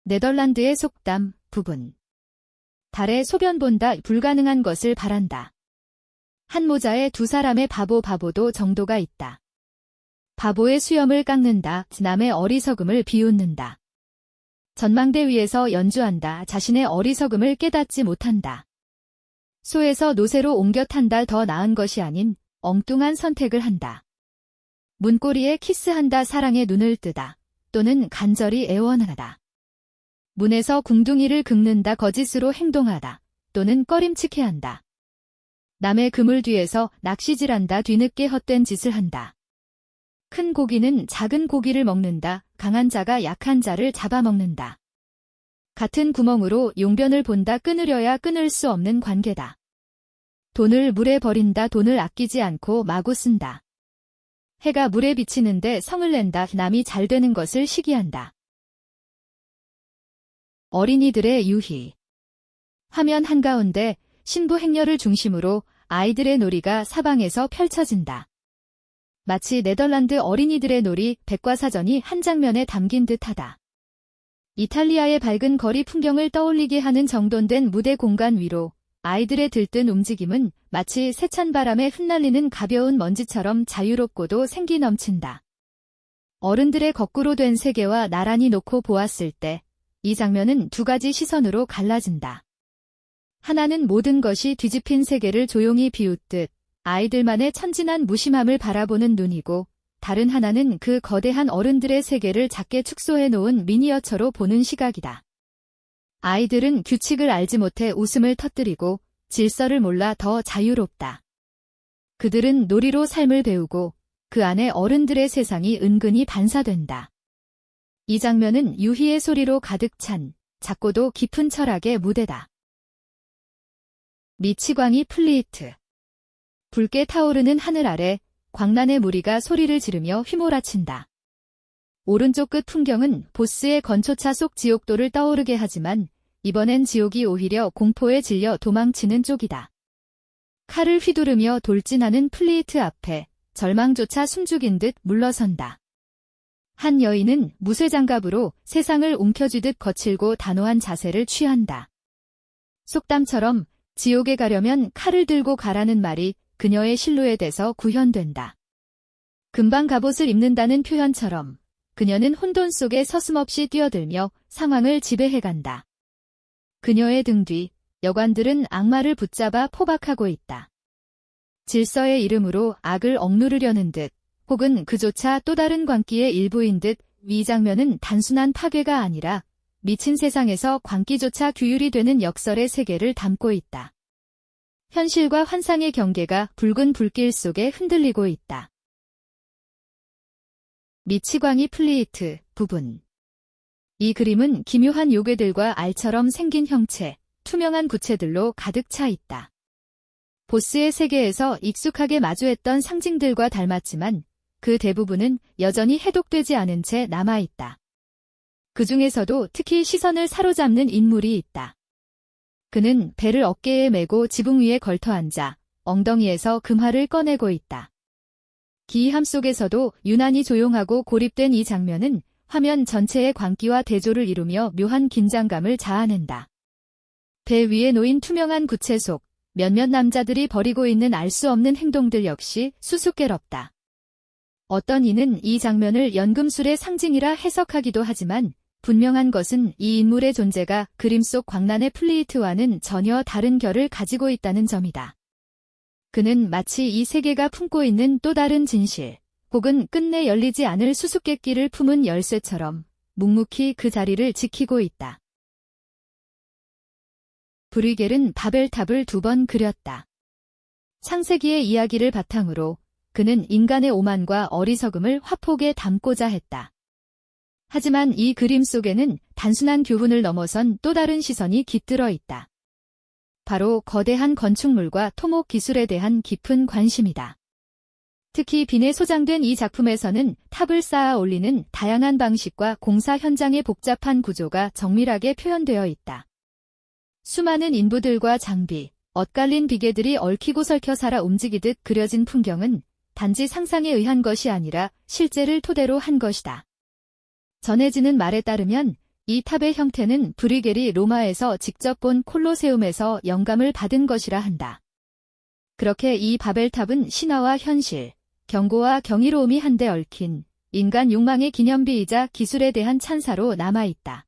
네덜란드의 속담, 부분. 달의 소변 본다 불가능한 것을 바란다. 한 모자에 두 사람의 바보도 정도가 있다. 바보의 수염을 깎는다, 남의 어리석음을 비웃는다. 전망대 위에서 연주한다, 자신의 어리석음을 깨닫지 못한다. 소에서 노새로 옮겨 탄다, 더 나은 것이 아닌 엉뚱한 선택을 한다. 문고리에 키스한다, 사랑의 눈을 뜨다, 또는 간절히 애원하다. 문에서 궁둥이를 긁는다, 거짓으로 행동하다, 또는 꺼림칙해 한다. 남의 그물 뒤에서 낚시질한다, 뒤늦게 헛된 짓을 한다. 큰 고기는 작은 고기를 먹는다, 강한 자가 약한 자를 잡아먹는다. 같은 구멍으로 용변을 본다, 끊으려야 끊을 수 없는 관계다. 돈을 물에 버린다, 돈을 아끼지 않고 마구 쓴다. 해가 물에 비치는데 성을 낸다, 남이 잘 되는 것을 시기한다. 어린이들의 유희. 화면 한가운데 신부 행렬을 중심으로 아이들의 놀이가 사방에서 펼쳐진다. 마치 네덜란드 어린이들의 놀이 백과사전이 한 장면에 담긴 듯하다. 이탈리아의 밝은 거리 풍경을 떠올리게 하는 정돈된 무대 공간 위로 아이들의 들뜬 움직임은 마치 세찬 바람에 흩날리는 가벼운 먼지처럼 자유롭고도 생기 넘친다. 어른들의 거꾸로 된 세계와 나란히 놓고 보았을 때 이 장면은 두 가지 시선으로 갈라진다. 하나는 모든 것이 뒤집힌 세계를 조용히 비웃듯 아이들만의 천진한 무심함을 바라보는 눈이고, 다른 하나는 그 거대한 어른들의 세계를 작게 축소해 놓은 미니어처로 보는 시각이다. 아이들은 규칙을 알지 못해 웃음을 터뜨리고 질서를 몰라 더 자유롭다. 그들은 놀이로 삶을 배우고 그 안에 어른들의 세상이 은근히 반사된다. 이 장면은 유희의 소리로 가득 찬 작고도 깊은 철학의 무대다. 미치광이 플리이트. 붉게 타오르는 하늘 아래 광란의 무리가 소리를 지르며 휘몰아친다. 오른쪽 끝 풍경은 보스의 건초차 속 지옥도를 떠오르게 하지만 이번엔 지옥이 오히려 공포에 질려 도망치는 쪽이다. 칼을 휘두르며 돌진하는 플리이트 앞에 절망조차 숨죽인 듯 물러선다. 한 여인은 무쇠장갑으로 세상을 움켜쥐듯 거칠고 단호한 자세를 취한다. 속담처럼 지옥에 가려면 칼을 들고 가라는 말이 그녀의 실루엣에서 구현된다. 금방 갑옷을 입는다는 표현처럼 그녀는 혼돈 속에 서슴없이 뛰어들며 상황을 지배해간다. 그녀의 등 뒤 여관들은 악마를 붙잡아 포박하고 있다. 질서의 이름으로 악을 억누르려는 듯, 혹은 그조차 또 다른 광기의 일부인 듯 이 장면은 단순한 파괴가 아니라 미친 세상에서 광기조차 규율이 되는 역설의 세계를 담고 있다. 현실과 환상의 경계가 붉은 불길 속에 흔들리고 있다. 미치광이 플리이트, 부분. 이 그림은 기묘한 요괴들과 알처럼 생긴 형체, 투명한 구체들로 가득 차 있다. 보스의 세계에서 익숙하게 마주했던 상징들과 닮았지만 그 대부분은 여전히 해독되지 않은 채 남아있다. 그 중에서도 특히 시선을 사로잡는 인물이 있다. 그는 배를 어깨에 메고 지붕 위에 걸터앉아 엉덩이에서 금화를 꺼내고 있다. 기이함 속에서도 유난히 조용하고 고립된 이 장면은 화면 전체의 광기와 대조를 이루며 묘한 긴장감을 자아낸다. 배 위에 놓인 투명한 구체 속 몇몇 남자들이 벌이고 있는 알 수 없는 행동들 역시 수수께롭다. 어떤 이는 이 장면을 연금술의 상징이라 해석하기도 하지만 분명한 것은 이 인물의 존재가 그림 속 광란의 플리이트와는 전혀 다른 결을 가지고 있다는 점이다. 그는 마치 이 세계가 품고 있는 또 다른 진실, 혹은 끝내 열리지 않을 수수께끼를 품은 열쇠처럼 묵묵히 그 자리를 지키고 있다. 브리겔은 바벨탑을 2번 그렸다. 창세기의 이야기를 바탕으로 그는 인간의 오만과 어리석음을 화폭에 담고자 했다. 하지만 이 그림 속에는 단순한 교훈을 넘어선 또 다른 시선이 깃들어 있다. 바로 거대한 건축물과 토목 기술에 대한 깊은 관심이다. 특히 빈에 소장된 이 작품에서는 탑을 쌓아 올리는 다양한 방식과 공사 현장의 복잡한 구조가 정밀하게 표현되어 있다. 수많은 인부들과 장비, 엇갈린 비계들이 얽히고 설켜 살아 움직이듯 그려진 풍경은 단지 상상에 의한 것이 아니라 실제를 토대로 한 것이다. 전해지는 말에 따르면 이 탑의 형태는 브리겔이 로마에서 직접 본 콜로세움에서 영감을 받은 것이라 한다. 그렇게 이 바벨탑은 신화와 현실, 경고와 경이로움이 한데 얽힌 인간 욕망의 기념비이자 기술에 대한 찬사로 남아있다.